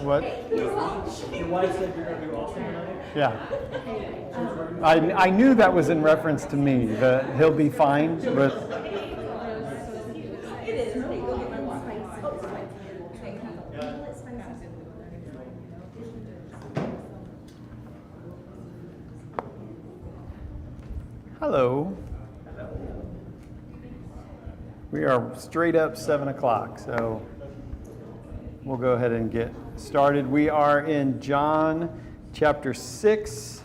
What? Your wife said you're going to do awesome tonight? Yeah. I knew that was in reference to me, that he'll be fine, but... Hello. We are straight up 7 o'clock, so we'll go ahead and get started. We are in John chapter 6.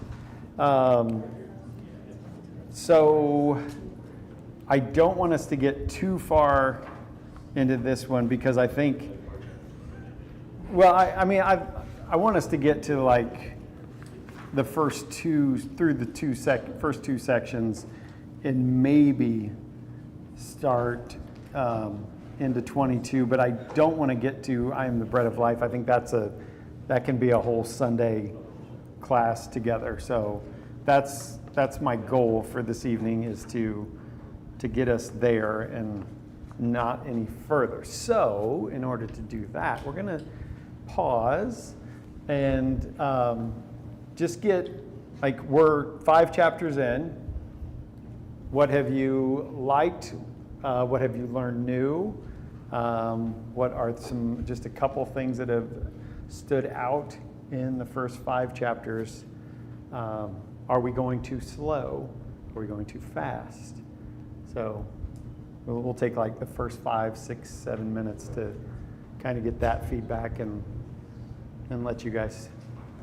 So I don't want us to get too far into this one because I think, well, I want us to get to like the first two, through the first two sections, and maybe start into 22, but I don't want to get to I am the bread of life. I think that can be a whole Sunday class together. So that's my goal for this evening, is to get us there and not any further. So in order to do that, we're going to pause and just get, like, we're 5 chapters in. What have you liked? What have you learned new? What are just a couple things that have stood out in the first 5 chapters? Are we going too slow? Are we going too fast? So we'll take like the first 5, 6, 7 minutes to kind of get that feedback and let you guys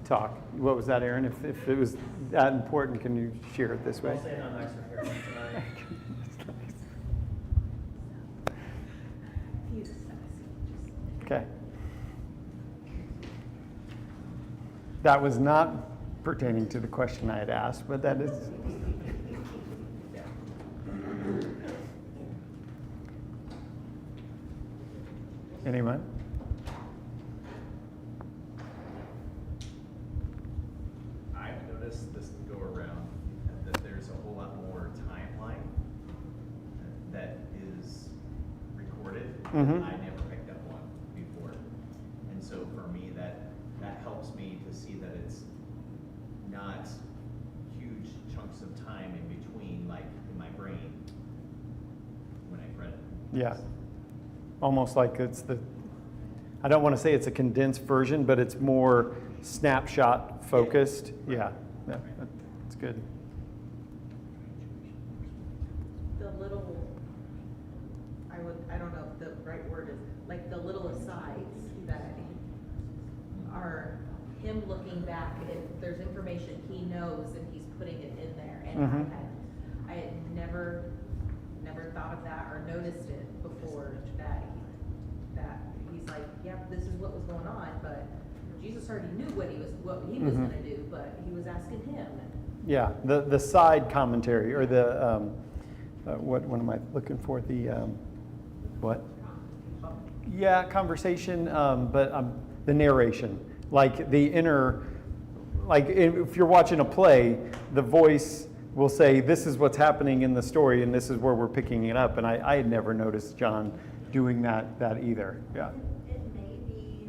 talk. What was that, Aaron? If it was that important, can you share it this way? I'll say it on nicer hair tonight. Okay. That was not pertaining to the question I had asked, but that is. Anyone? I've noticed this go around that there's a whole lot more timeline that is recorded. Mm-hmm. I never picked up on before. And so for me, that helps me to see that it's not huge chunks of time in between, like in my brain when I read it. Yeah. Almost like I don't want to say it's a condensed version, but it's more snapshot focused. Yeah, that's good. The little, I don't know if the right word is, like the little asides that are him looking back, if there's information he knows and he's putting it in there. And Mm-hmm. I had never thought of that or noticed it before, that he's like, yep, this is what was going on, but Jesus already knew what he was Mm-hmm. going to do, but he was asking him. Yeah, the side commentary, or the what am I looking for? The what? Yeah, conversation, but the narration, like the inner, like if you're watching a play, the voice will say, this is what's happening in the story, and this is where we're picking it up. And I had never noticed John doing that either. Yeah. It may be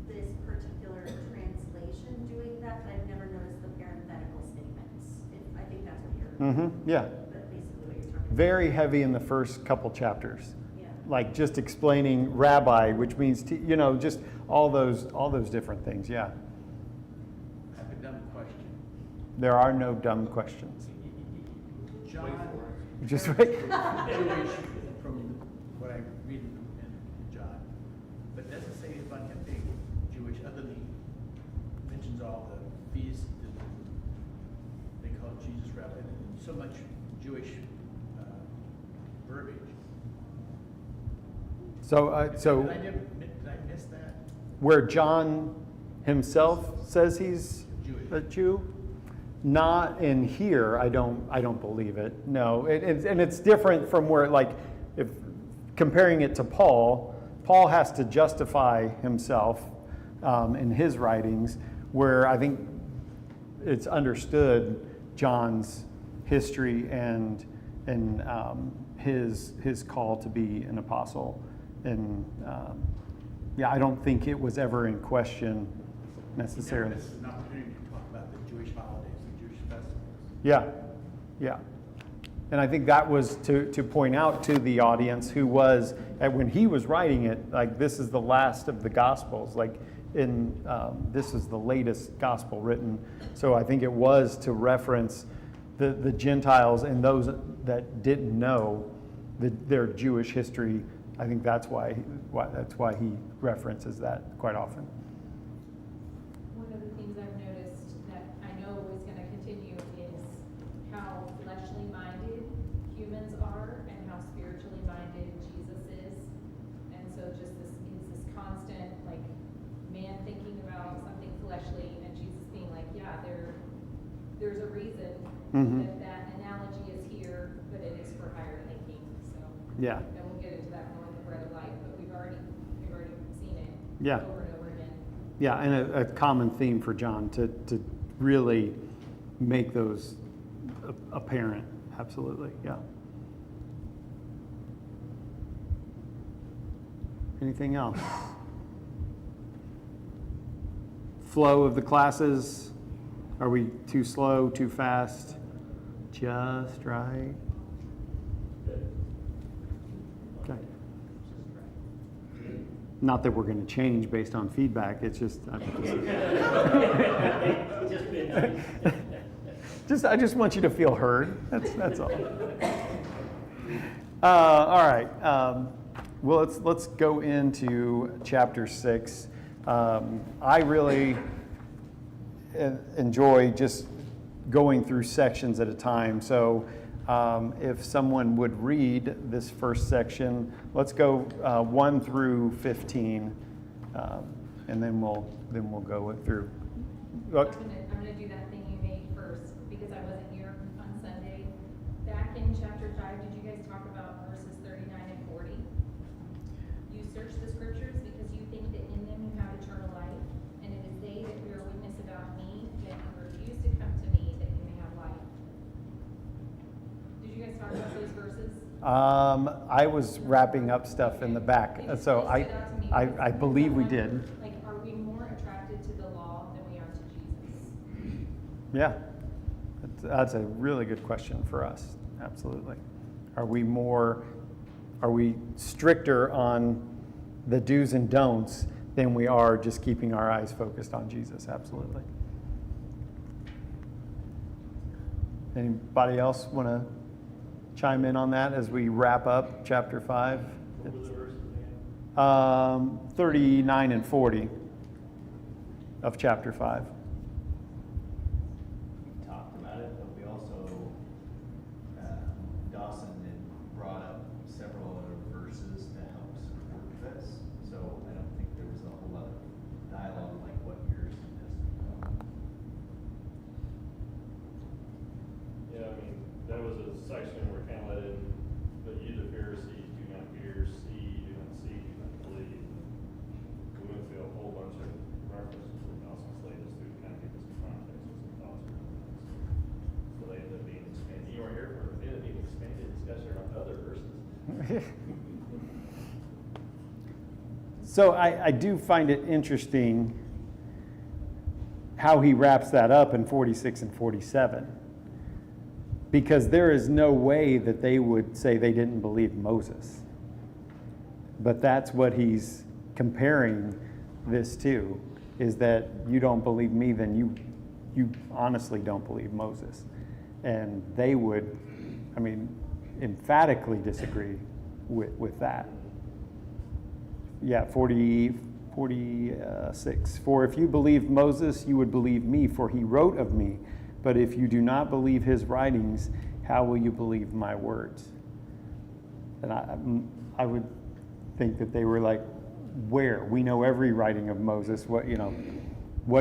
this particular translation doing that, but I've never noticed the parenthetical statements. I think that's what you're. Mm-hmm. Yeah. But basically what you're talking about. Very heavy in the first couple chapters. Yeah. Like just explaining rabbi, which means just all those different things. Yeah. I have a dumb question. There are no dumb questions. John, Just wait. Jewish, from what I read in John, but doesn't say about him being Jewish, other than he mentions all the feasts that they call Jesus Rabbi, and so much Jewish verbiage. So Did I miss that? where John himself says he's a Jew, not in here. I don't believe it. No, and it's different from where, like, if comparing it to Paul has to justify himself in his writings, where I think it's understood John's history and his call to be an apostle. And yeah, I don't think it was ever in question necessarily. This is an opportunity to talk about the Jewish holidays, the Jewish festivals. Yeah, yeah. And I think that was to point out to the audience who was, when he was writing it, like, this is the last of the Gospels, like, this is the latest Gospel written. So I think it was to reference the Gentiles and those that didn't know their Jewish history. I think that's why he references that quite often. One of the things I've noticed that I know is going to continue is how fleshly minded humans are and how spiritually minded Jesus is. And so just this constant, like, man thinking about something fleshly and Jesus being like, yeah, there's a reason that analogy is here, but it is for higher thinking. So Yeah. and we'll get into that more in the bread of life, but we've already seen it Yeah. over and over again. Yeah, and a common theme for John to really make those apparent. Absolutely, yeah. Anything else? Flow of the classes. Are we too slow, too fast? Just right. Okay. Not that we're going to change based on feedback. It's just, I just want you to feel heard. That's all. All right. Well, let's go into chapter 6. I really enjoy just going through sections at a time. So if someone would read this first section, let's go 1 through 15, and then we'll go through. I'm gonna do that thing you made first because I wasn't here on Sunday. Back in chapter 5, did you guys talk about verses 39 and 40? You search the scriptures because you think that in them you have eternal life, and it is they that bear witness about me, that you refuse to come to me that you may have life. Did you guys talk about those verses? I was wrapping up stuff in the back, so I believe we did. Like, are we more attracted to the law than we are to Jesus? Yeah, that's a really good question for us. Absolutely. Are we stricter on the do's and don'ts than we are just keeping our eyes focused on Jesus? Absolutely. Anybody else want to chime in on that as we wrap up chapter 5? What were the verses again? 39 and 40 of chapter 5. We talked about it, but we also, Dawson had brought up several other verses to help support this. So I don't think there was a whole lot of dialogue like what you're suggesting. Yeah, I mean, that was a section where kind of let in, but you the Pharisees do not hear, see, do not see, do not believe. We went through a whole bunch of references that Dawson's laid us through to kind of give us some context and some thoughts around that. So they ended up being expanded. You weren't here for it, they ended up being expanded discussion on other verses. So I do find it interesting how he wraps that up in 46 and 47. Because there is no way that they would say they didn't believe Moses. But that's what he's comparing this to, is that you don't believe me, then you honestly don't believe Moses. And they would, I mean, emphatically disagree with that. Yeah, 46. For if you believed Moses, you would believe me, for he wrote of me. But if you do not believe his writings, how will you believe my words? And I would think that they were like, where? We know every writing of Moses. What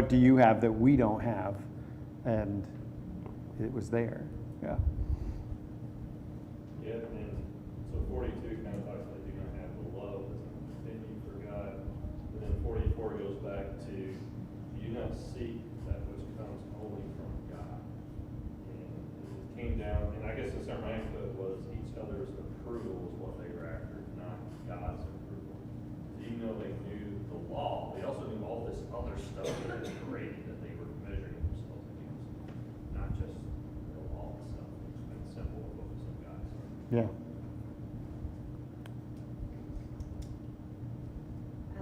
do you have that we don't have? And it was there. Yeah. Yeah, and so 42 kind of talks about do not have the love that's continued for God. But then 44 goes back back to, you do not seek that which comes only from God. And it came down, and I guess in some rank it was each other's approval is what they were after, not God's approval. Even though they knew the law, they also knew all this other stuff that had been created that they were measuring themselves against, not just the law itself. It's been simple to focus on God. Yeah.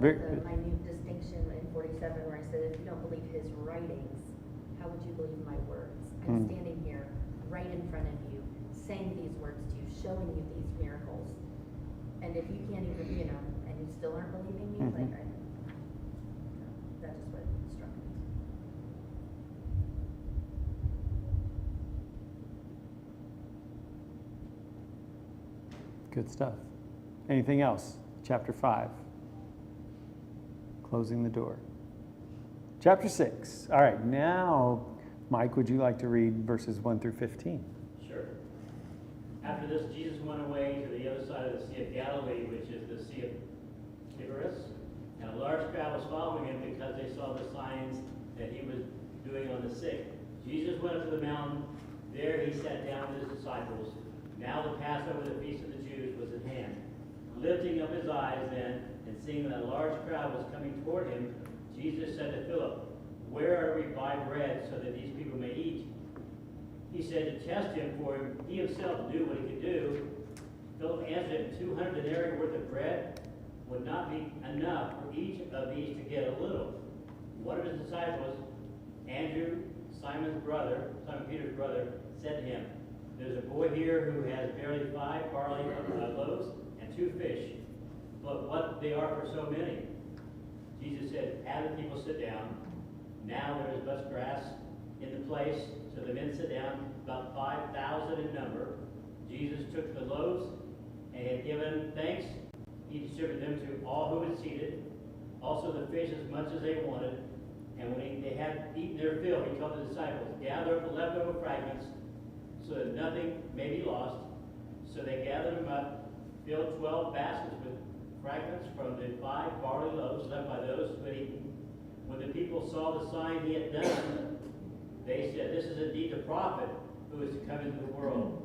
I like the minute distinction in 47 where I said, if you don't believe his writings, how would you believe my words? I'm standing here right in front of you, saying these words to you, showing you these miracles. And if you can't even, and you still aren't believing me, that just what struck me. Good stuff. Anything else? Chapter 5. Closing the door. Chapter 6. All right, now, Mike, would you like to read verses 1 through 15? Sure. After this, Jesus went away to the other side of the Sea of Galilee, which is the Sea of Tiberias, and a large crowd was following him because they saw the signs that he was doing on the sick. Jesus went up to the mountain. There he sat down with his disciples. Now the Passover, the feast of the Jews, was at hand. Lifting up his eyes then, and seeing that a large crowd was coming toward him, Jesus said to Philip, "Where are we buy bread so that these people may eat?" He said to test him, for he himself knew what he could do. Philip answered him, 200 denarii worth of bread would not be enough for each of these to get a little. One of his disciples, Andrew, Simon Peter's brother, said to him, "There's a boy here who has barely 5 barley loaves and 2 fish, but what they are for so many." Jesus said, "Have the people sit down." Now there is much grass in the place, so the men sat down, about 5,000 in number. Jesus took the loaves and had given thanks. He distributed them to all who were seated, also the fish as much as they wanted. And when they had eaten their fill, he told the disciples, "Gather up the leftover fragments so that nothing may be lost." So they gathered them up, filled 12 baskets with fragments from the 5 barley loaves left by those who had eaten. When the people saw the sign he had done, they said, "This is indeed the prophet who is to come into the world."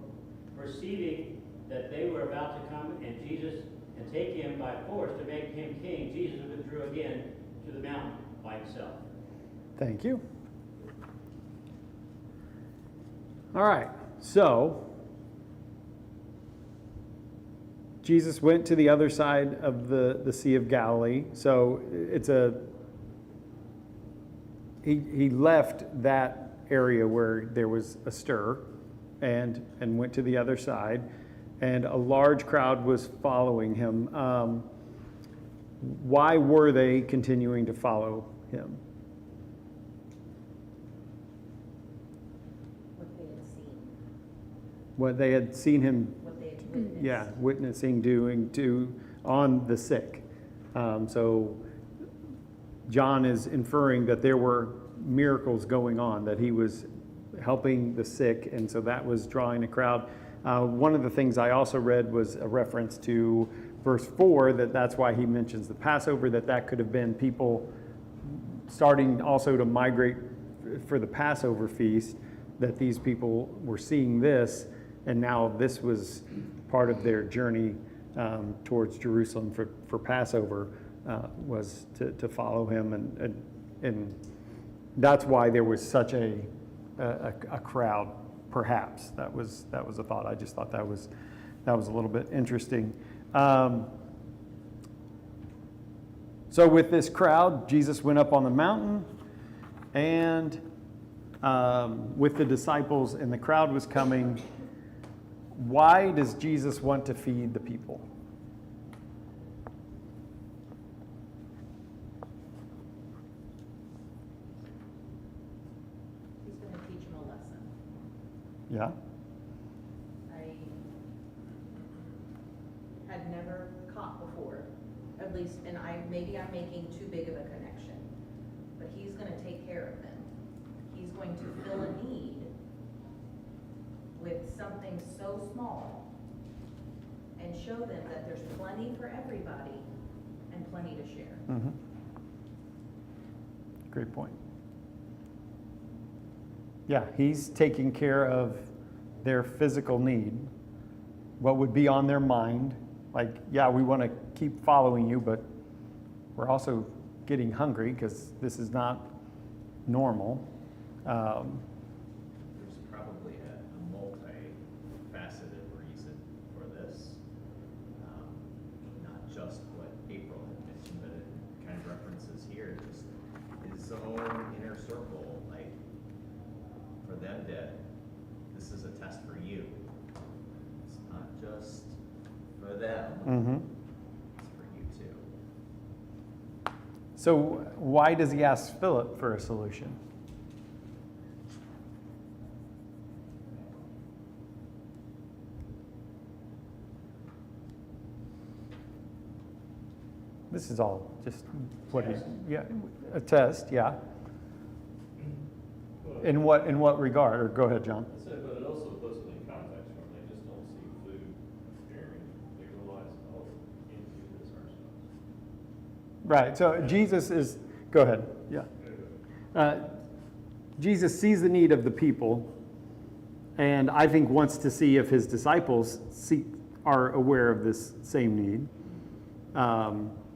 Perceiving that they were about to come and take him by force to make him king, Jesus withdrew again to the mountain by himself. Thank you. All right, so Jesus went to the other side of the Sea of Galilee. So he left that area where there was a stir and went to the other side, and a large crowd was following him. Why were they continuing to follow him? What they had seen, What they had seen him, what they had witnessed. yeah, witnessing, doing on the sick. So John is inferring that there were miracles going on, that he was helping the sick, and so that was drawing a crowd. One of the things I also read was a reference to verse 4, that's why he mentions the Passover, that could have been people starting also to migrate for the Passover feast, that these people were seeing this, and now this was part of their journey towards Jerusalem for Passover, was to follow him, and that's why there was such a crowd. Perhaps that was a thought. I just thought that was a little bit interesting. So with this crowd, Jesus went up on the mountain, and with the disciples, and the crowd was coming. Why does Jesus want to feed the people? He's going to teach them a lesson. Yeah. I had never caught before, at least, and maybe I'm making too big of a connection, but he's going to take care of them. He's going to fill a need with something so small and show them that there's plenty for everybody and plenty to share. Mm-hmm. great point. Yeah, he's taking care of their physical need, what would be on their mind. Like, yeah, we want to keep following you, but we're also getting hungry because this is not normal. There's probably a multifaceted reason for this. Not just what April had mentioned, but it kind of references here, just his own inner circle, like, for them to, this is a test for you. It's not just for them, Mm-hmm. it's for you too. So why does he ask Philip for a solution? This is all just what he, yeah, a test, yeah. In what regard? Or go ahead, John. I said, but it also puts it in context when they just don't see food appearing. They realize, oh, we can't do this ourselves. Right. So Jesus is. Go ahead. Yeah. Jesus sees the need of the people, and I think wants to see if his disciples are aware of this same need.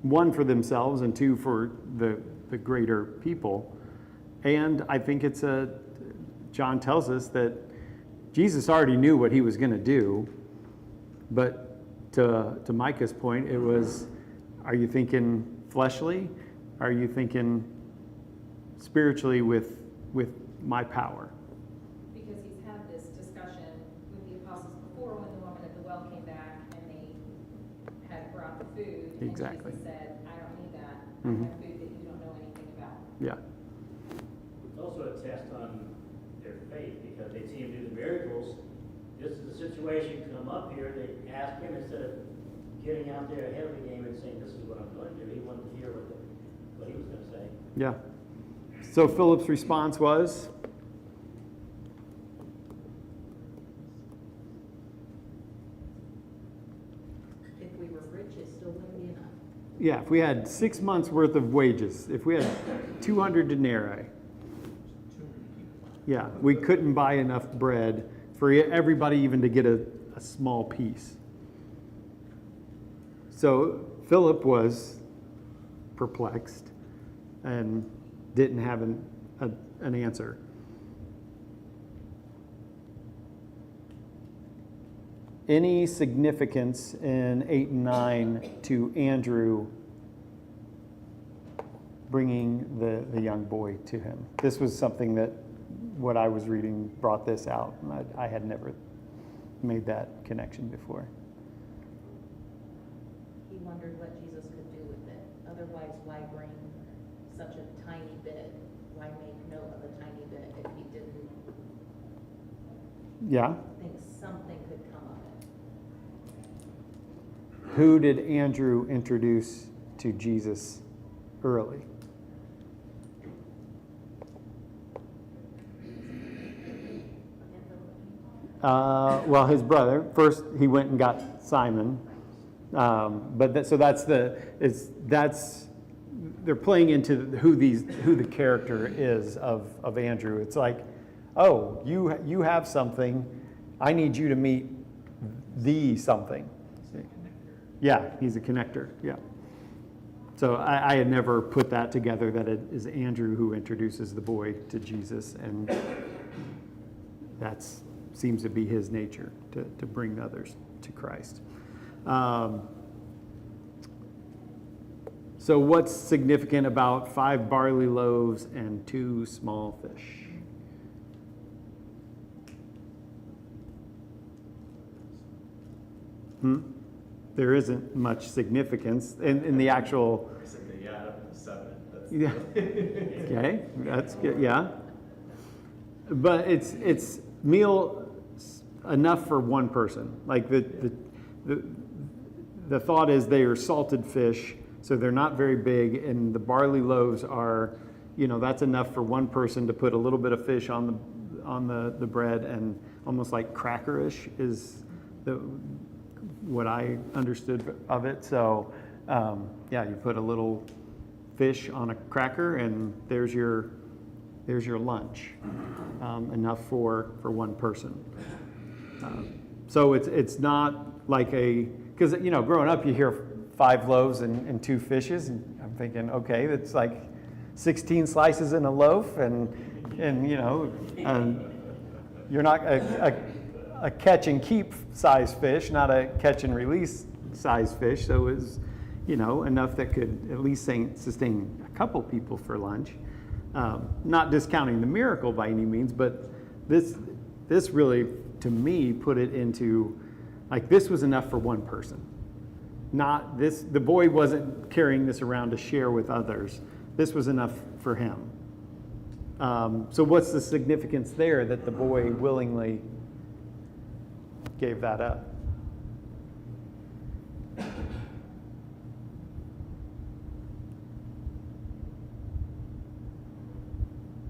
One for themselves, and two for the greater people. And I think John tells us that Jesus already knew what he was going to do, but to Micah's point, it was, are you thinking fleshly? Are you thinking spiritually with my power? Because he's had this discussion with the apostles before when the woman at the well came back and they had brought the food. Exactly. And Jesus said, I don't need that. I Mhm. have food that you don't know anything about. Yeah. It's also a test on their faith because they see him do the miracles. This is a situation come up here. They ask him instead of getting out there ahead of the game and saying, this is what I'm going to do. He wanted to hear what he was going to say. Yeah. So Philip's response was? If we were rich, it still wouldn't be enough. Yeah, if we had 6 months worth of wages, if we had 200 denarii, yeah, we couldn't buy enough bread for everybody even to get a small piece. So Philip was perplexed and didn't have an answer. Any significance in 8 and 9 to Andrew bringing the young boy to him? This was something that what I was reading brought this out. And I had never made that connection before. He wondered what Jesus could do with it. Otherwise, why bring such a tiny bit? Why make note of a tiny bit if he didn't Yeah. think something could come of it? Who did Andrew introduce to Jesus early? Well, his brother. First, he went and got Simon. They're playing into who the character is of Andrew. It's like, oh, you have something. I need you to meet the something. Yeah, he's a connector. Yeah. So I had never put that together, that it is Andrew who introduces the boy to Jesus, and that seems to be his nature, to bring others to Christ. So what's significant about 5 barley loaves and 2 small fish? There isn't much significance in the actual. I said they add up to 7. That's Yeah. Okay, that's good. Yeah, but it's meal enough for one person. Like the thought is they are salted fish, so they're not very big, and the barley loaves are, that's enough for one person to put a little bit of fish on the bread, and almost like crackerish is what I understood of it. So, you put a little fish on a cracker, and there's your lunch, enough for one person. So it's not like because growing up you hear 5 loaves and 2 fishes, and I'm thinking, okay, it's like 16 slices in a loaf, and you're not a catch and keep size fish, not a catch and release size fish. So it was, enough that could at least sustain a couple people for lunch. Not discounting the miracle by any means, but this really, to me, put it into, like, this was enough for one person. Not this, the boy wasn't carrying this around to share with others. This was enough for him. So what's the significance there that the boy willingly gave that up?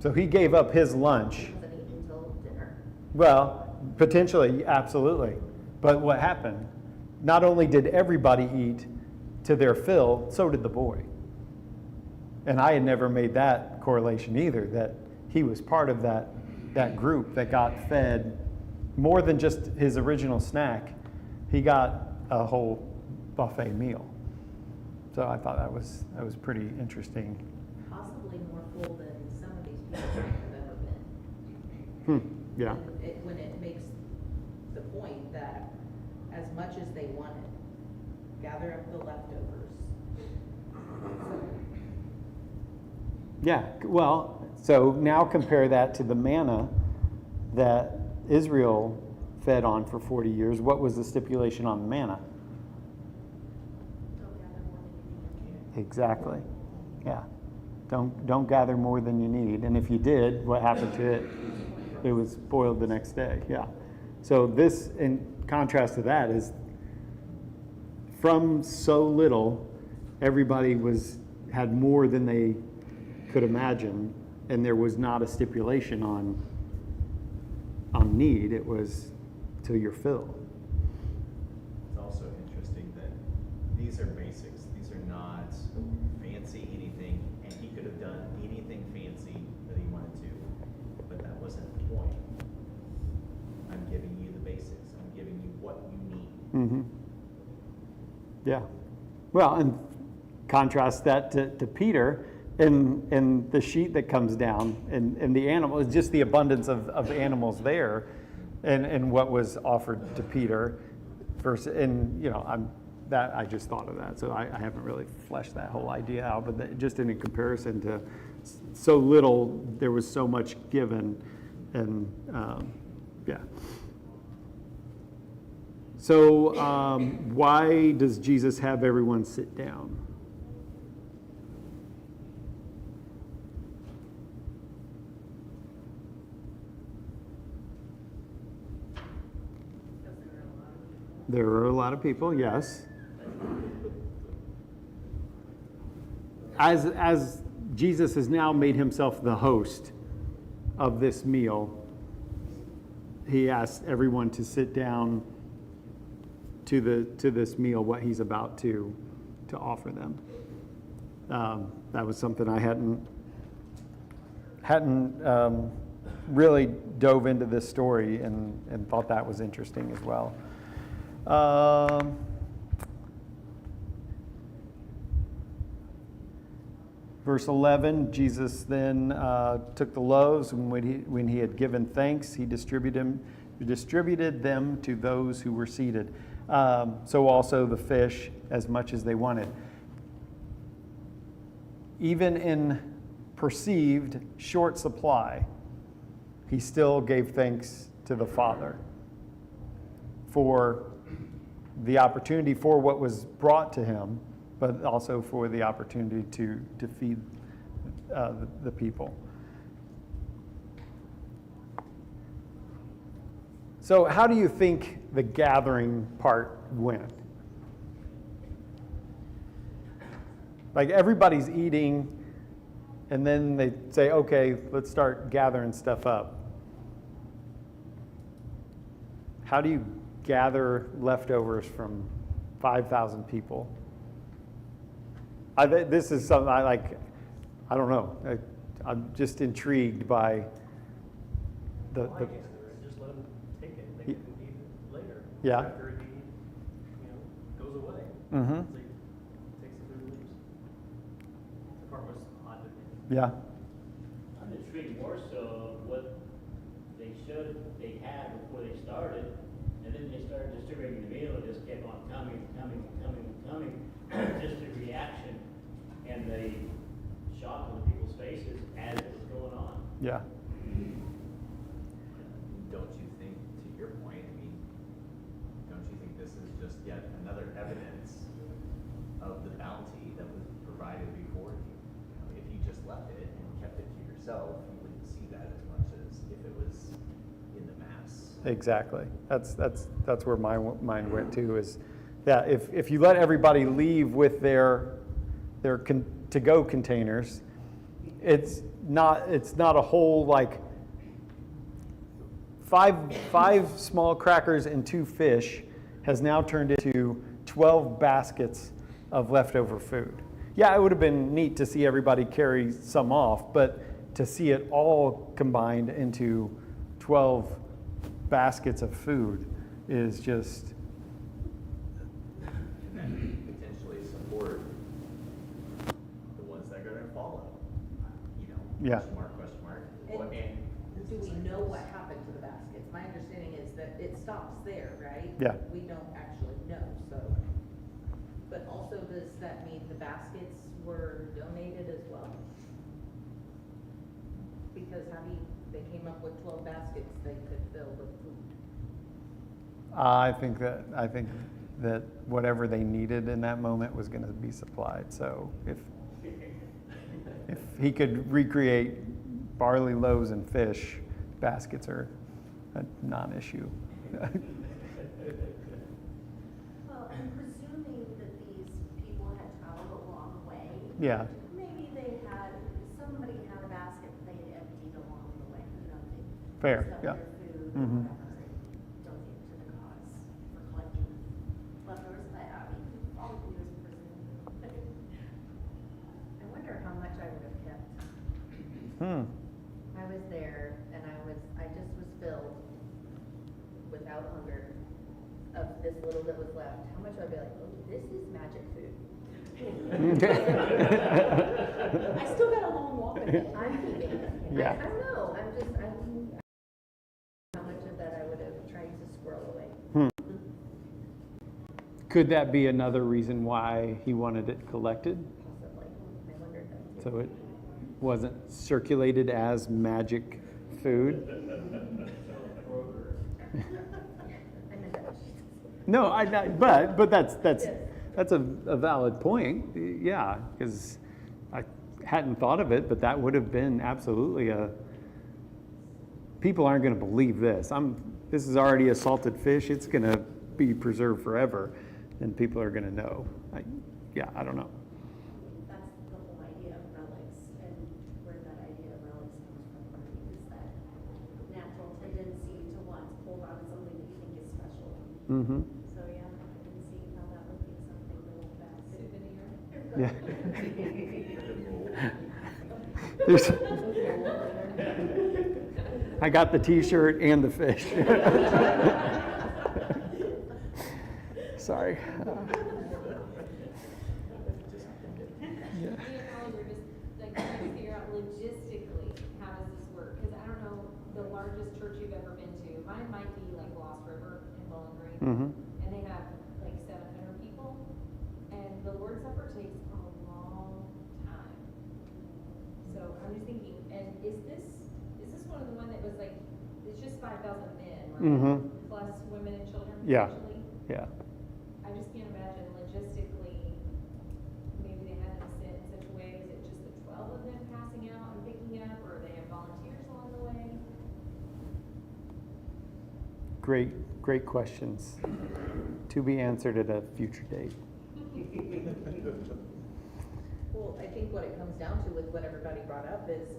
So he gave up his lunch. He wasn't eating until dinner. Well, potentially, absolutely. But what happened? Not only did everybody eat to their fill, so did the boy. And I had never made that correlation either, that he was part of that group that got fed more than just his original snack. He got a whole buffet meal. So I thought that was pretty interesting. Possibly more full than some of these people have ever been. Yeah. When it makes the point that as much as they wanted, gather up the leftovers. Yeah, well, so now compare that to the manna that Israel fed on for 40 years. What was the stipulation on the manna? Don't gather more than you need. Exactly. Yeah. Don't gather more than you need. And if you did, what happened to it? It was spoiled the next day. Yeah. So this, in contrast to that, is from so little, everybody had more than they could imagine, and there was not a stipulation on need. It was till your fill. It's also interesting that these are basics. These are not fancy anything, and he could have done anything fancy that he wanted to, but that wasn't the point. I'm giving you the basics. I'm giving you what you need. Mm-hmm. Yeah. Well, and contrast that to Peter and the sheet that comes down and the animal, it's just the abundance of animals there and what was offered to Peter versus, and I just thought of that. So I haven't really fleshed that whole idea out, but just in a comparison to so little, there was so much given, and yeah. So why does Jesus have everyone sit down? There are a lot of people, yes. As Jesus has now made himself the host of this meal, he asked everyone to sit down to this meal, what he's about to offer them. That was something I hadn't really dove into this story and thought that was interesting as well. Verse 11, Jesus then took the loaves, and when he had given thanks, he distributed them to those who were seated. So also the fish, as much as they wanted. Even in perceived short supply, he still gave thanks to the Father for the opportunity for what was brought to him, but also for the opportunity to feed the people. So how do you think the gathering part went? Like, everybody's eating, and then they say, okay, let's start gathering stuff up. How do you gather leftovers from 5,000 people? This is something I like, I don't know. I'm just intrigued by the, Well, I guess just let them take it, they can need it later. Yeah. After a need, goes away. Mhm. So he takes the food and leaves. The part was odd to me. yeah, I'm intrigued more so of what they showed they had before they started, and then they started distributing the meal, it just kept on coming, just the reaction and the shock on people's faces as it was going on. yeah. Don't you think, to your point, I mean, don't you think this is just yet another evidence of the bounty that was provided before you? If you just left it and kept it to yourself, you wouldn't see that as much as if it was in the mass. Exactly. That's where my mind went to, is that if you let everybody leave with their to-go containers, it's not a whole, like, five small crackers and 2 fish has now turned into 12 baskets of leftover food. Yeah, it would have been neat to see everybody carry some off, but to see it all combined into 12 baskets of food is just, And that potentially support the ones that are gonna follow, Yeah. question mark. And And do we know what happened to the baskets? My understanding is that it stops there, right? Yeah. We don't actually know, so. But also, does that mean the baskets were donated as well? Because they came up with 12 baskets they could fill with food. I think that whatever they needed in that moment was going to be supplied. So if he could recreate barley loaves and fish, baskets are a non-issue. Well, I'm presuming that these people had traveled a long way. Yeah. Maybe somebody had a basket that they had emptied along the way, they. Fair, used up yeah. their food, Mhm. or whatever, and donate to the cause for collecting leftovers, I mean, all we can do is presume. I wonder how much I would have kept. I was there and I just was filled without hunger of this little that was left. How much would I be like, oh, this is magic food? I still got a long walk ahead. I'm keeping it. Yeah. I don't know, how much of that I would have tried to squirrel away. Could that be another reason why he wanted it collected? Possibly. I wondered that. So it wasn't circulated as magic food? I meant that. No, but that's Yes. a valid point. Yeah, because I hadn't thought of it, but that would have been absolutely people aren't going to believe this. This is already a salted fish. It's going to be preserved forever, and people are going to know. I don't know. That's the whole idea of relics, and where that idea of relics comes from, is that natural tendency to want to hold on to something that you think is special. Mm-hmm. So, yeah, I can see how that would be something that will pass. Yeah. There's, I got the T-shirt and the fish. Sorry. Me and Holly were just like trying to figure out logistically, how does this work? Because I don't know the largest church you've ever been to. Mine might be like Lost River in Bowling Green. Mm-hmm. And they have like 700 people. And the Lord's Supper takes a long time. So I'm just thinking, and is this one of the one that was like, it's just 5,000 men, right? Mm-hmm. Plus women and children Yeah. potentially? Yeah. I just can't imagine logistically, maybe they had them sit in such a way, is it just the 12 of them passing out and picking up, or they have volunteers along the way? Great questions. To be answered at a future date. Well, I think what it comes down to with what everybody brought up is,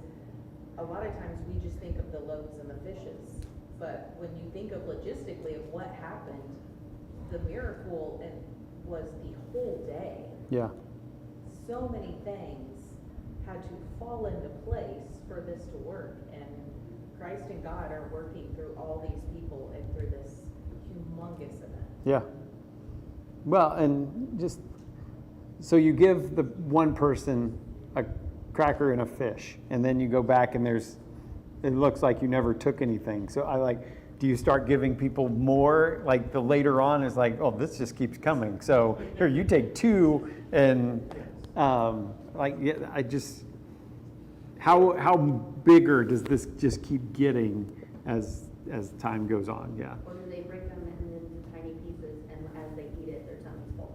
a lot of times we just think of the loaves and the fishes. But when you think of logistically of what happened, the miracle was the whole day. Yeah. so many things had to fall into place for this to work. And Christ and God are working through all these people and through this humongous event. Yeah. Well, and just so you give the one person a cracker and a fish, and then you go back and it looks like you never took anything. So do you start giving people more? Like the later on is like, oh, this just keeps coming. So here, you take 2, and how bigger does this just keep getting as time goes on? Yeah. Or do they break them into tiny pieces and as they eat it, their tummy's full?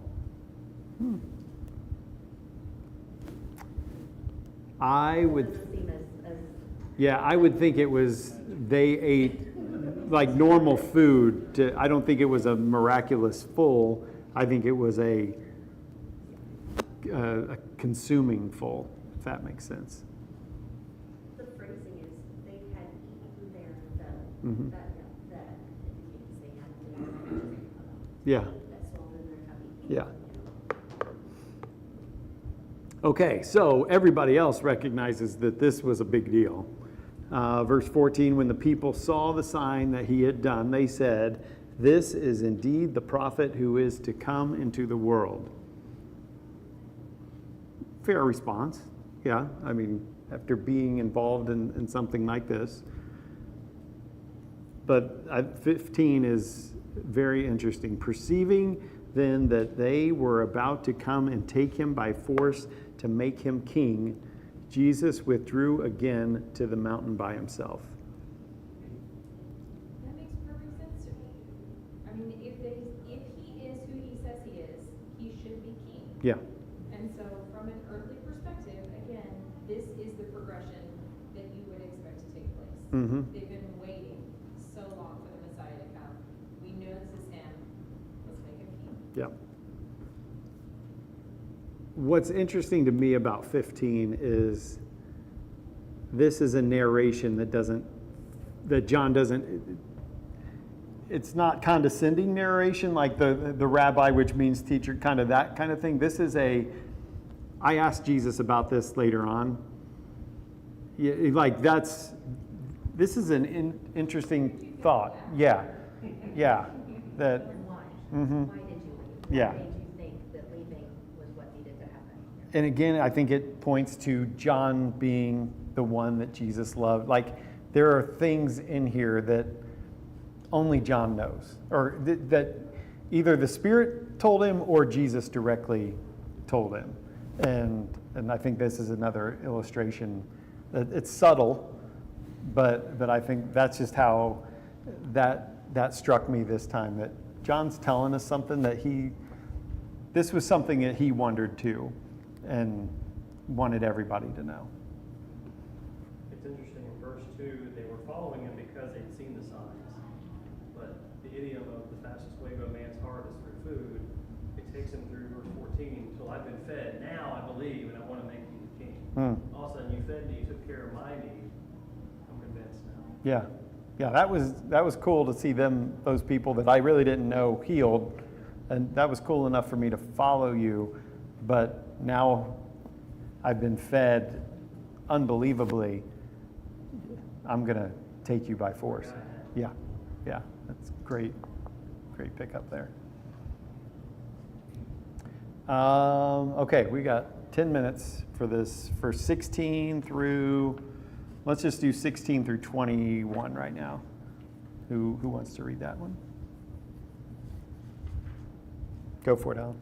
I would. Doesn't seem as Yeah, I would think it was, they ate like normal food. I don't think it was a miraculous full. I think it was a consuming full, if that makes sense. The phrasing is, they had eaten their fill. Mhm. That indicates they had Yeah, that swelled in their tummy. yeah. Okay, so everybody else recognizes that this was a big deal. Verse 14, when the people saw the sign that he had done, they said, "This is indeed the prophet who is to come into the world." Fair response. Yeah, I mean, after being involved in something like this. But 15 is very interesting. Perceiving then that they were about to come and take him by force to make him king, Jesus withdrew again to the mountain by himself. That makes perfect sense to me. I mean, if he is who he says he is, he should be king. Yeah, And so from an earthly perspective, again, this is the progression that you would expect to take place. mm-hmm. They've been waiting so long for the Messiah to come. We know this is him. Let's make him king. Yeah. What's interesting to me about 15 is this is a narration that John doesn't, it's not condescending narration like the rabbi, which means teacher, kind of that kind of thing. This is I asked Jesus about this later on. Yeah, this is an interesting thought. Yeah, yeah. That, And why? mm-hmm. Why did you leave? Yeah. Why made you think that leaving was what needed to happen? And again, I think it points to John being the one that Jesus loved. Like, there are things in here that only John knows, or that either the Spirit told him or Jesus directly told him. And I think this is another illustration. It's subtle, but I think that's just how that struck me this time, that John's telling us something that this was something that he wondered too, and wanted everybody to know. It's interesting in verse 2, they were following him because they'd seen the signs. But the idiom of the fastest way to a man's heart is through food, it takes him through verse 14, till I've been fed, now I believe, and I want to make you the king. All of a sudden, you fed me, you took care of my need, I'm convinced now. Yeah, that was cool to see those people that I really didn't know healed, and that was cool enough for me to follow you. But now I've been fed unbelievably. I'm gonna take you by force. Yeah, that's great pickup there. Okay, we got 10 minutes for this, for 16 through. Let's just do 16 through 21 right now. Who wants to read that one? Go for it, Alan.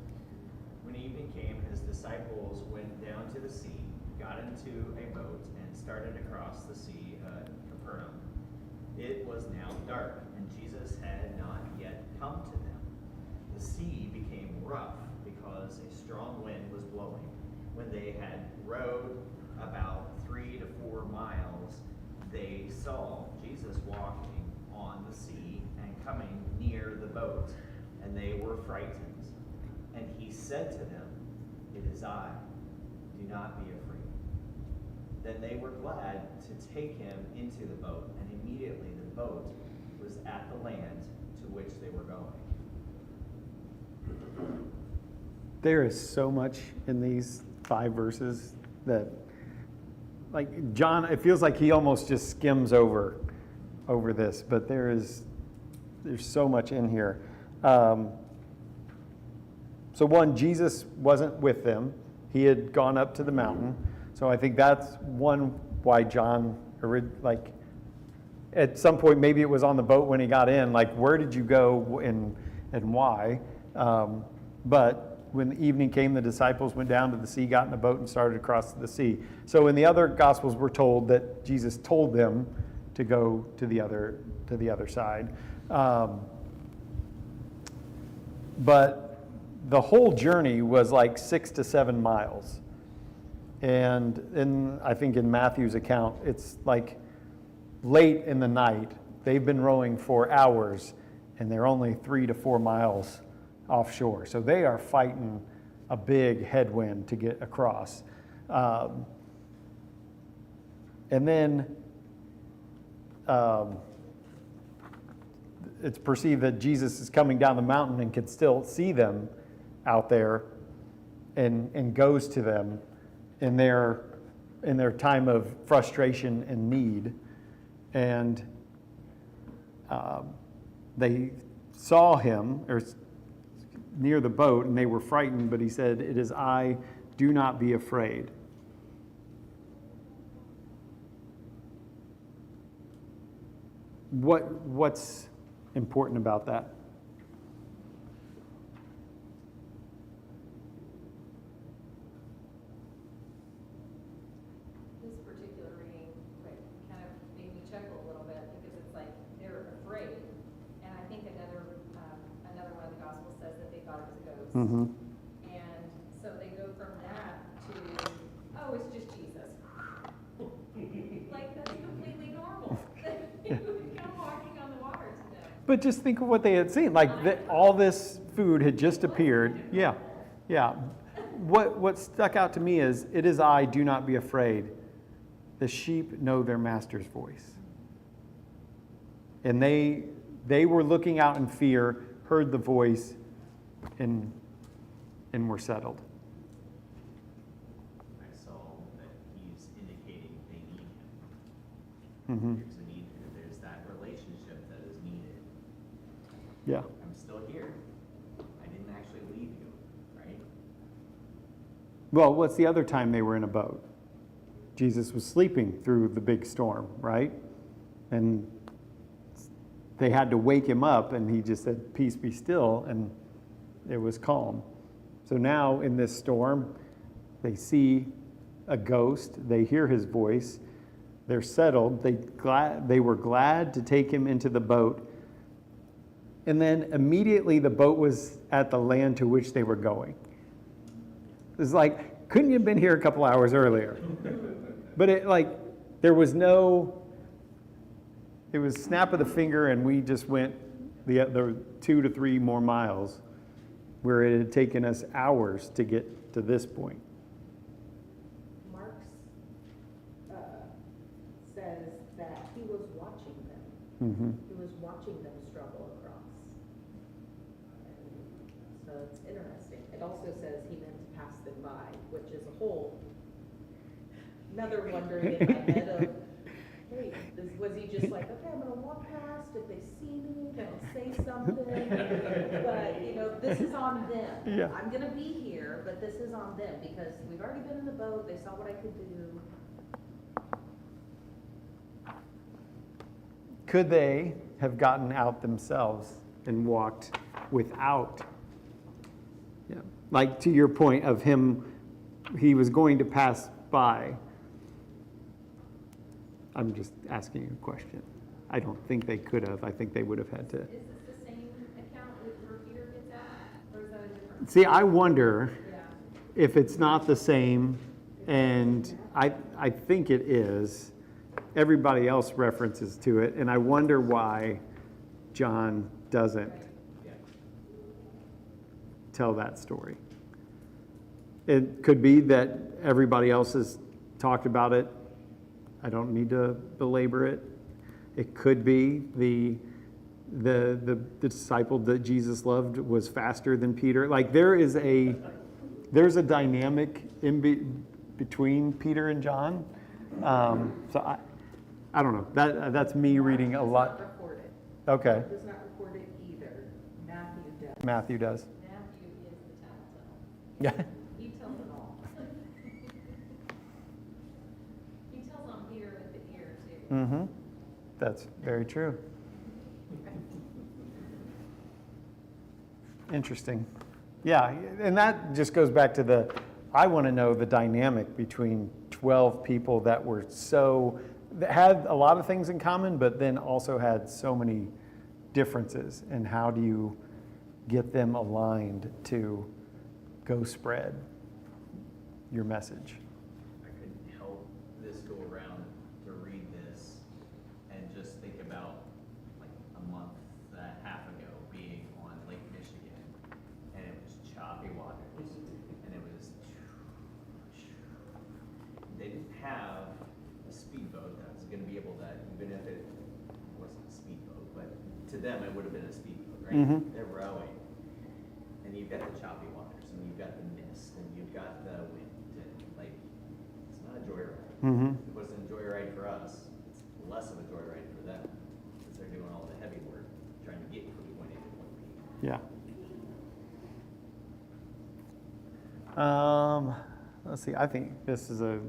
When evening came, his disciples went down to the sea, got into a boat, and started across the sea at Capernaum. It was now dark, and Jesus had not yet come to them. The sea became rough because a strong wind was blowing. When they had rowed about 3 to 4 miles, they saw Jesus walking on the sea and coming near the boat, and they were frightened. And he said to them, "It is I, do not be afraid." Then they were glad to take him into the boat, and immediately the boat was at the land to which they were going. There is so much in these 5 verses that, like John, it feels like he almost just skims over this, but there's so much in here. So one, Jesus wasn't with them. He had gone up to the mountain. So I think that's one why John, like, at some point, maybe it was on the boat when he got in, like, where did you go and why? But when the evening came, the disciples went down to the sea, got in a boat, and started across the sea. So in the other Gospels, we're told that Jesus told them to go to the other side. But the whole journey was like 6 to 7 miles. And I think in Matthew's account, it's like late in the night. They've been rowing for hours, and they're only 3 to 4 miles offshore. So they are fighting a big headwind to get across. And then it's perceived that Jesus is coming down the mountain and can still see them out there, and goes to them in their time of frustration and need. And they saw him near the boat, and they were frightened, but he said, "It is I, do not be afraid." What's important about that? This particular reading, like, kind of made me chuckle a little bit because it's like they're afraid, and I think another one of the Gospels says that they thought it was a ghost, Mm-hmm. and so they go from that to, oh, it's just Jesus. Like, that's completely normal. You would come walking on the water to them. But just think of what they had seen. Like all this food had just appeared. Yeah, yeah. What stuck out to me is, "It is I, do not be afraid. The sheep know their master's voice." And they were looking out in fear, heard the voice, and were settled. I saw that he's indicating they need him. Mm-hmm. There's a need, there's that relationship that is needed. Yeah. I'm still here. I didn't actually leave you, right? Well, what's the other time they were in a boat? Jesus was sleeping through the big storm, right? And they had to wake him up, and he just said, "Peace, be still," and it was calm. So now in this storm, they see a ghost, they hear his voice, they're settled, they were glad to take him into the boat, and then immediately the boat was at the land to which they were going. It's like, couldn't you have been here a couple hours earlier? But it was snap of the finger, and we just went the 2 to 3 more miles, where it had taken us hours to get to this point. Marx says that he was watching them. Mm-hmm. He was watching them struggle across. And so it's interesting. It also says he meant to pass them by, which is a whole another wondering in my head of, hey, was he just like, okay, I'm gonna walk past, if they see me, they'll say something, but, this is on them. Yeah. I'm gonna be here, but this is on them, because we've already been in the boat, they saw what I could do. Could they have gotten out themselves and walked without? Yeah. Like to your point of him, he was going to pass by. I'm just asking you a question. I don't think they could have. I think they would have had to. Is this the same account where Peter gets out, or is that a different? See, I wonder Yeah. if it's not the same, and I think it is. Everybody else references to it, and I wonder why John doesn't tell that story. It could be that everybody else has talked about it. I don't need to belabor it. It could be the disciple that Jesus loved was faster than Peter. Like there is there's a dynamic between Peter and John. So I don't know. That's me reading a lot. Does not record it. Okay, Does not record it either. Matthew does. Matthew does. Matthew is the tattletale. Yeah. He tells it all. He tells on Peter with the ear too. Mm-hmm. That's very true. Interesting. Yeah, and that just goes back to I want to know the dynamic between 12 people that had a lot of things in common, but then also had so many differences. And how do you get them aligned to go spread your message? I couldn't help this go around to read this and just think about like a month and a half ago being on Lake Michigan, and it was choppy waters, and it was, they didn't have a speedboat that was gonna be able to, even if it wasn't a speedboat, but to them it would have been a speedboat, right? Mhm. They're rowing, and you've got the choppy waters, and you've got the mist, and you've got the wind, and like, it's not a joyride. Mm-hmm. It wasn't a joyride for us, it's less of a joyride for them, because they're doing all the heavy work, trying to get from point A to point B. Yeah. Let's see. I think this is a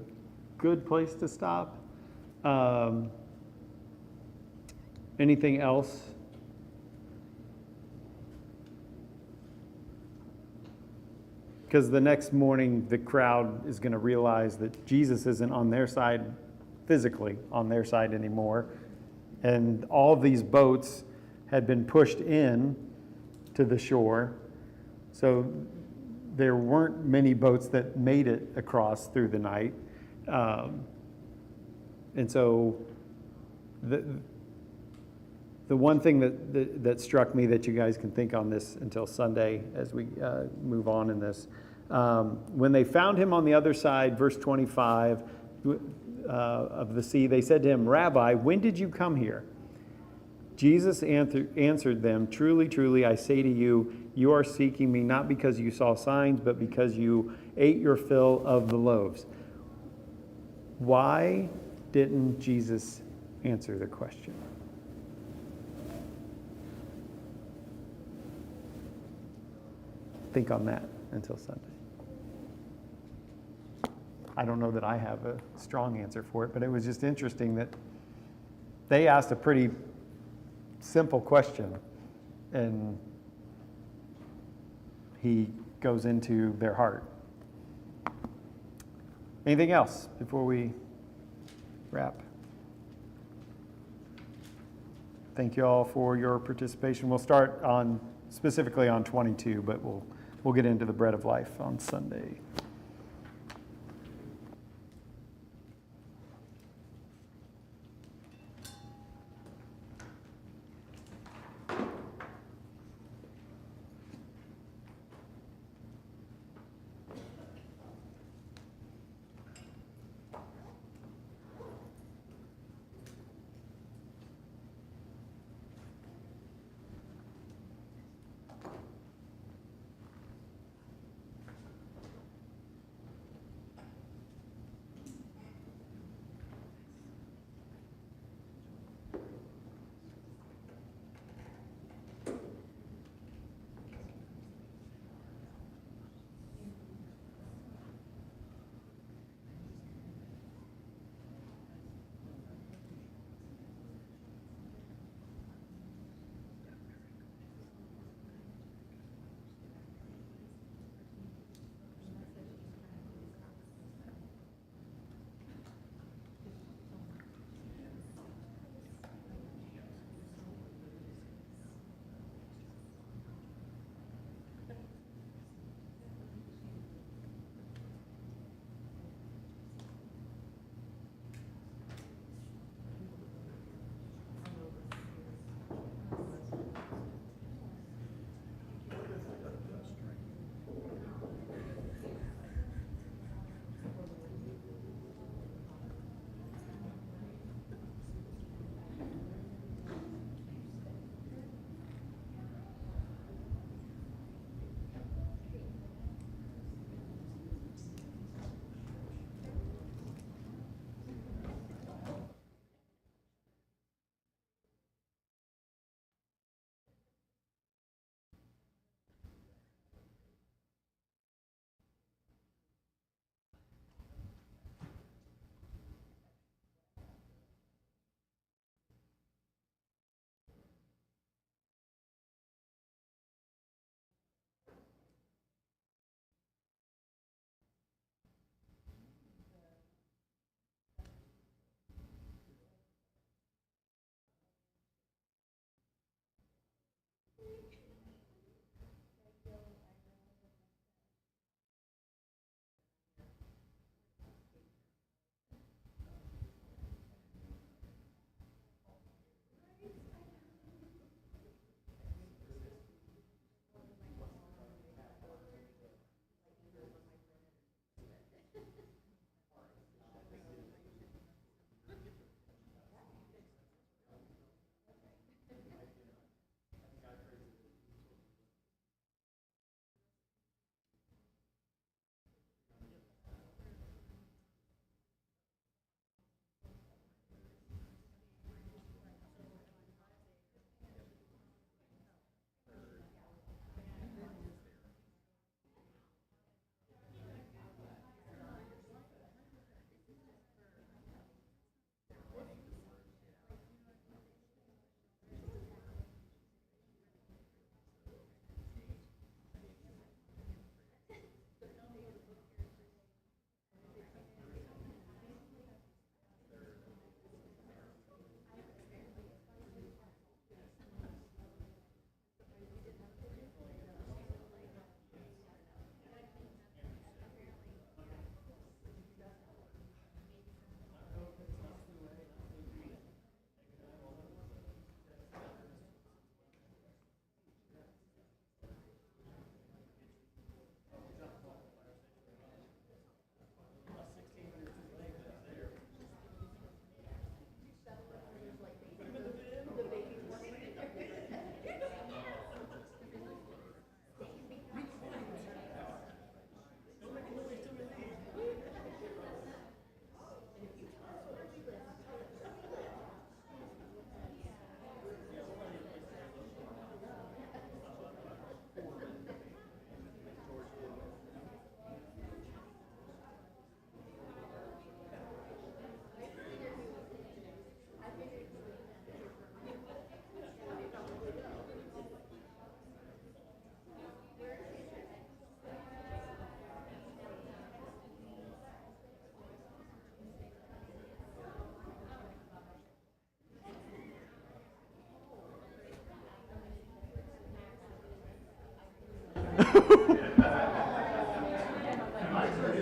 good place to stop. Anything else? Because the next morning, the crowd is going to realize that Jesus isn't on their side, physically on their side anymore. And all of these boats had been pushed in to the shore. So there weren't many boats that made it across through the night. And so the one thing that struck me that you guys can think on this until Sunday as we move on in this, when they found him on the other side, verse 25 of the sea, they said to him, "Rabbi, when did you come here?" Jesus answered them, "Truly, truly, I say to you, you are seeking me not because you saw signs, but because you ate your fill of the loaves." Why didn't Jesus answer the question? Think on that until Sunday. I don't know that I have a strong answer for it, but it was just interesting that they asked a pretty simple question, and he goes into their heart. Anything else before we wrap? Thank you all for your participation. We'll start specifically on 22, but we'll get into the bread of life on Sunday.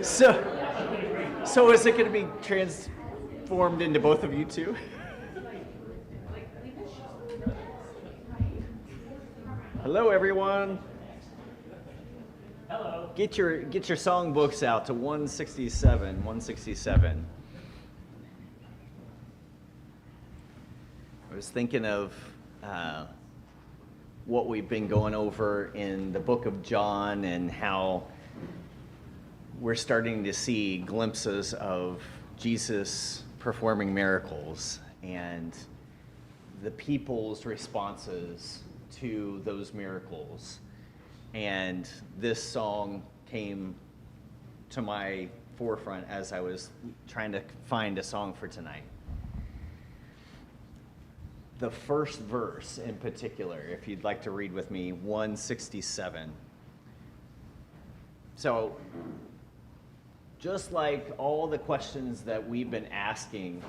So is it going to be transformed into both of you too? Hello, everyone. Hello. Get your songbooks out to 167. 167. I was thinking of what we've been going over in the book of John and how we're starting to see glimpses of Jesus performing miracles and the people's responses to those miracles. And this song came to my forefront as I was trying to find a song for tonight. The first verse in particular, if you'd like to read with me, 167. So, just like all the questions that we've been asking,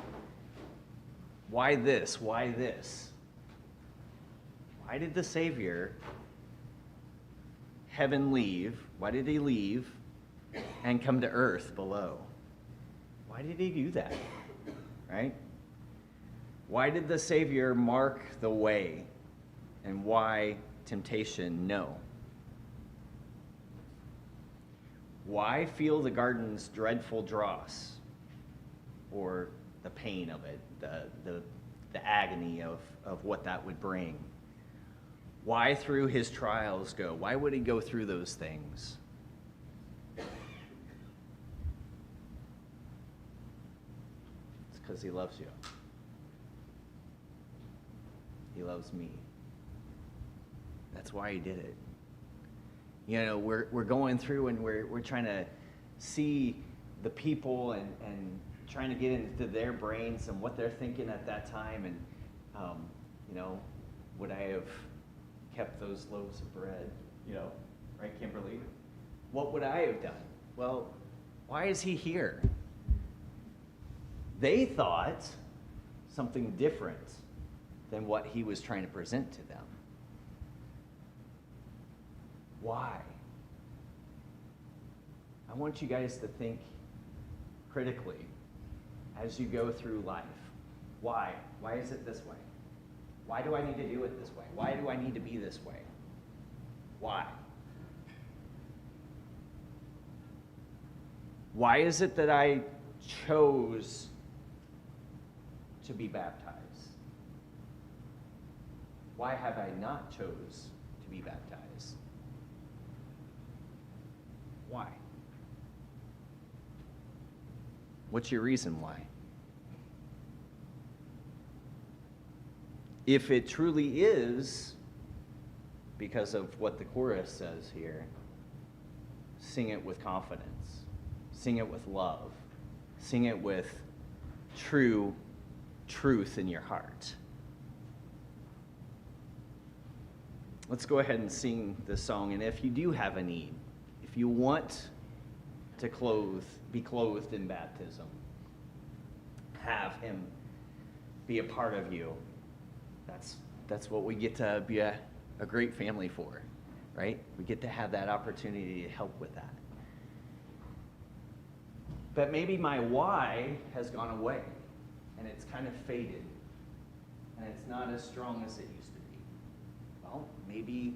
why this? Why this? Why did the Savior heaven leave? Why did he leave and come to earth below? Why did he do that? Right? Why did the Savior mark the way? And why temptation? No. Why feel the garden's dreadful dross, or the pain of it, the agony of what that would bring? Why through his trials go? Why would he go through those things? It's because he loves you. He loves me. That's why he did it. You know, we're going through and we're trying to see the people and trying to get into their brains and what they're thinking at that time. And, you know, would I have kept those loaves of bread? You know, right, Kimberly? What would I have done? Well, why is he here? They thought something different than what he was trying to present to them. Why? I want you guys to think critically as you go through life. Why? Why is it this way? Why do I need to do it this way? Why do I need to be this way? Why? Why is it that I chose to be baptized? Why have I not chose to be baptized? Why? What's your reason why? If it truly is because of what the chorus says here, sing it with confidence. Sing it with love. Sing it with true truth in your heart. Let's go ahead and sing this song. And if you do have a need, if you want to be clothed in baptism, have him be a part of you, that's what we get to be a great family for, right? We get to have that opportunity to help with that. But maybe my why has gone away, and it's kind of faded, and it's not as strong as it used to be. Well, maybe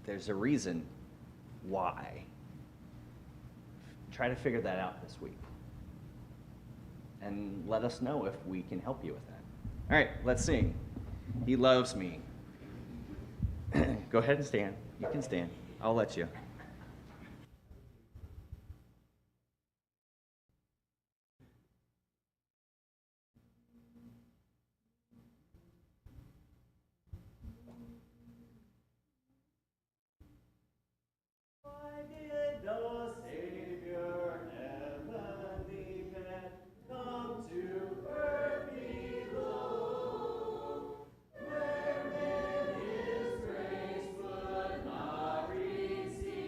there's a reason why. Try to figure that out this week. And let us know if we can help you with that. All right, let's sing. He loves me. Go ahead and stand. You can stand. I'll let you. Why did the Savior heavenly man come to earth below, where men his grace would not receive?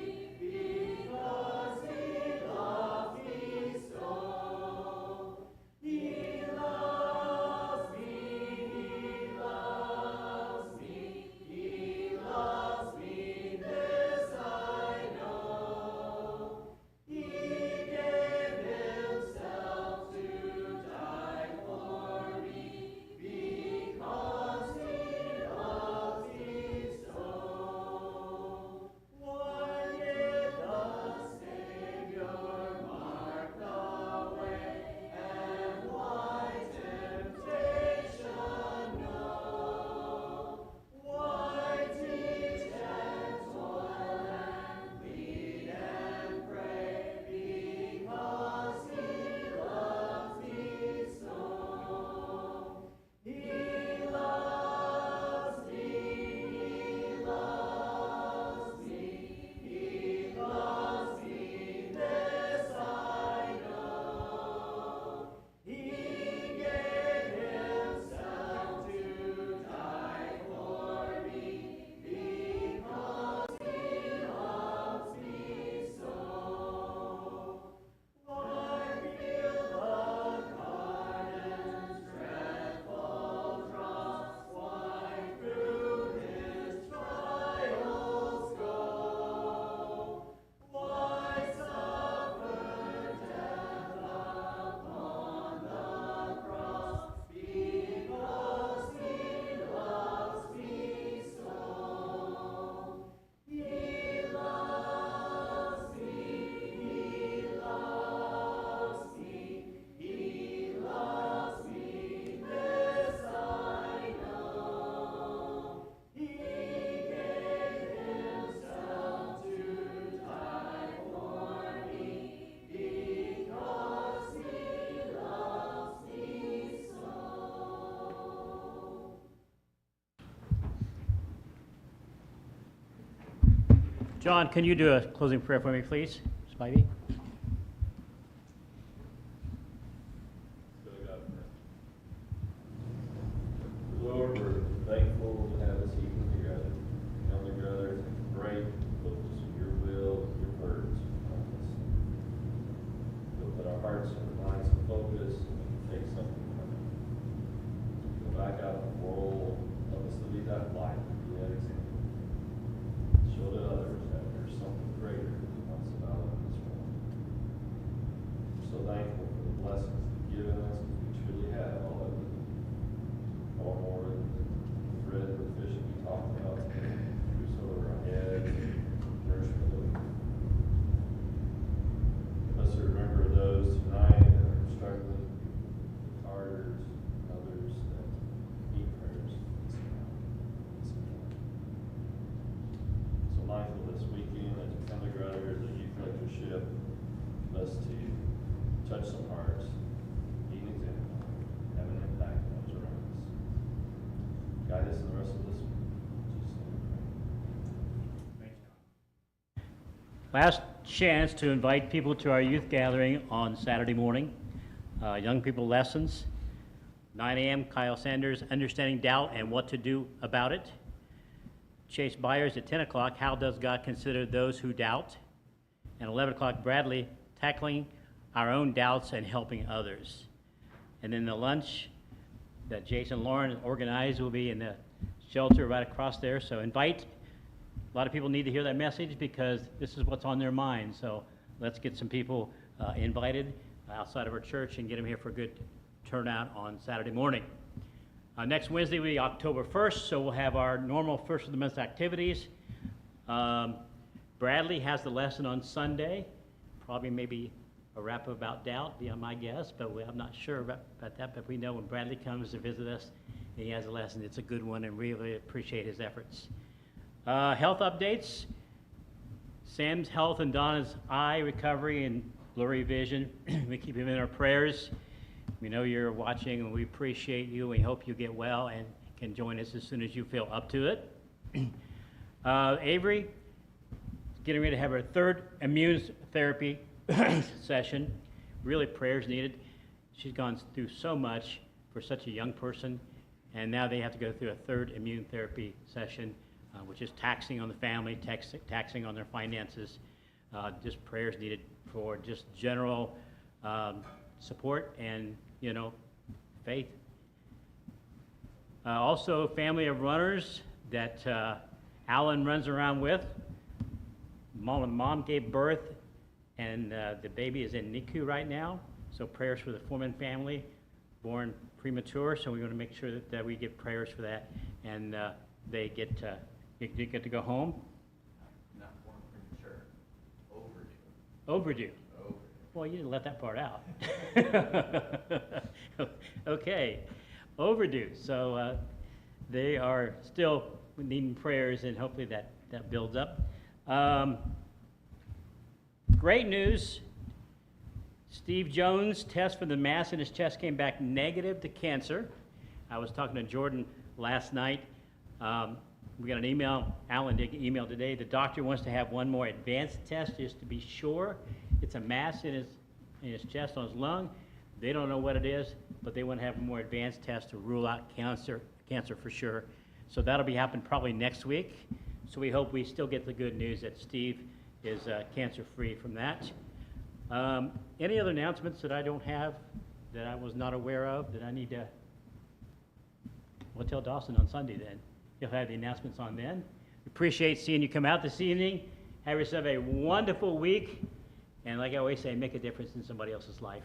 John, can you do a closing prayer for me, please? Spivey? Lord, we're thankful to have this evening together. Come together to pray, focus on your will, your words. We'll put our hearts and minds in focus and take something from it. Go back out in the world, help us to be that light, be that example. Show to others that there's something greater than what's about in this world. We're so thankful for the blessings you've given us, because we truly have all of them. Far more than the bread and the fish that we talked about today. Roofs over our heads, nourishment of the Let us remember those tonight that are struggling, the Carters, others that need prayers. So mindful this weekend as we come together as a youth lectureship, us to touch some hearts, be an example, have an impact on those around us. Guide us in the rest of this week. Thanks, John. Last chance to invite people to our youth gathering on Saturday morning. Young people lessons, 9 a.m. Kyle Sanders, Understanding Doubt and What to Do About It. Chase Byers at 10 o'clock, How Does God Consider Those Who Doubt? And 11 o'clock, Bradley, Tackling Our Own Doubts and Helping Others. And then the lunch that Jason Lauren organized will be in the shelter right across there. So invite. A lot of people need to hear that message because this is what's on their mind. So let's get some people invited outside of our church and get them here for a good turnout on Saturday morning. Next Wednesday will be October 1st, so we'll have our normal first of the month activities. Bradley has the lesson on Sunday, probably maybe a rap about doubt, beyond my guess, but I'm not sure about that. But we know when Bradley comes to visit us, and he has a lesson, it's a good one, and really appreciate his efforts. Health updates. Sam's health and Donna's eye recovery and blurry vision. We keep him in our prayers. We know you're watching, and we appreciate you. We hope you get well and can join us as soon as you feel up to it. Avery, getting ready to have her third immune therapy session. Really prayers needed. She's gone through so much for such a young person, and now they have to go through a third immune therapy session, which is taxing on the family, taxing on their finances. Just prayers needed for just general support and, faith. Also, family of runners that Alan runs around with. Mom gave birth, and the baby is in NICU right now. So prayers for the Foreman family, born premature. So we want to make sure that we give prayers for that, and they get to go home. Not born premature, overdue. Overdue. Overdue. Well, you didn't let that part out. Okay, overdue. So they are still needing prayers, and hopefully that builds up. Great news. Steve Jones' test for the mass in his chest came back negative to cancer. I was talking to Jordan last night. We got an email, Alan did email today. The doctor wants to have one more advanced test just to be sure. It's a mass in his chest, on his lung. They don't know what it is, but they want to have a more advanced test to rule out cancer for sure. So that'll be happening probably next week. So we hope we still get the good news that Steve is cancer-free from that. Any other announcements that I don't have, that I was not aware of, that I need to... We'll tell Dawson on Sunday then. He'll have the announcements on then. Appreciate seeing you come out this evening. Have yourself a wonderful week. And like I always say, make a difference in somebody else's life.